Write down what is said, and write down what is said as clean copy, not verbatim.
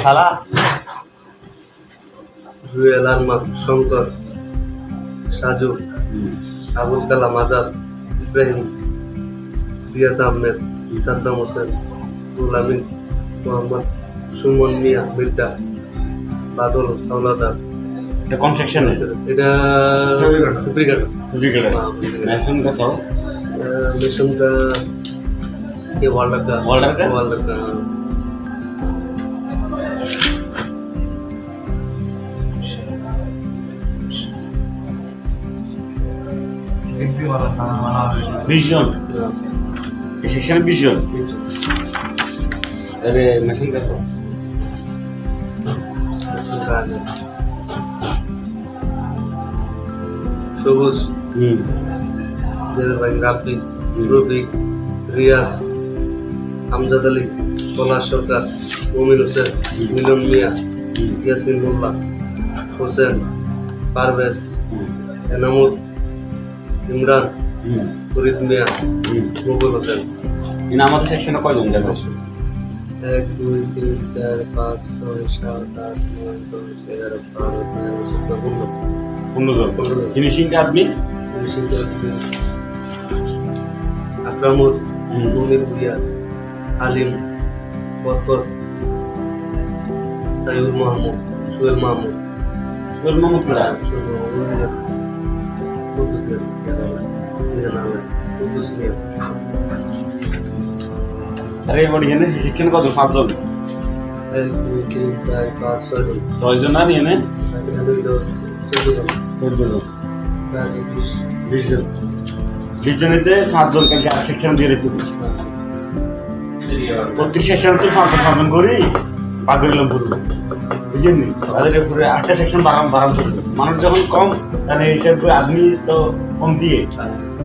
শালা জুয়েল আহমদ, শঙ্কর, সাজু, আবুল কালাম আজাদ, ইব্রাহিম, রিয়াজ আহমেদ, সাদ্দাম হোসেন, রুহুল আমিন, মোহাম্মদ সুমন মিয়া, মির্জা, বাদল হাওলাদার। এটা কোন সেকশনে? এটা ব্রিগেড। ব্রিগেডার ন্যাশন का सौ मिशन का ये वार्डर का विजन ये सेक्शन विजन अरे न्याशन का सौ সবুজ, ভাই রাব্বি, রফিক, রিয়াজ, আমজাদ আলী, পলাশ সরকার, মমিন হোসেন, মিলন মিয়া, ইয়াসিন মোল্লা, হোসেন, পারভেজ, এনামুল, ইমরান, ফরিদ মিয়া, মুকুল হোসেন। इन আমাদের সেকশনে কয়জন যাবে? 1 2 3 4 5 6 7 8 9 10 11 12 13 14 15 জন ফিনিশিং का आदमी আকরামুল, মুনির ভুইয়া, আলিম, বরকত, সাইউল মাহমুদ, সোহেল মাহমুদ, সোহেল মাহমুদ করা अरे बढ़िया ने शिक्षण कत 5 জন 1 2 3 4 5 6 জন 6 জন না নিয়ে নে 14 জন 20 জন 20 জনেতে 5 জন কালকে আর সেকশন দিয়ে দিতে প্রত্যেক সেকশনে তো 5 জন করি পাগলাম পুরো বুঝেন নি তাদের পুরো 8টা সেকশন বারাম করবে মানুষ যখন কম তাহলে হিসাব করে আদমি তো কম দিয়ে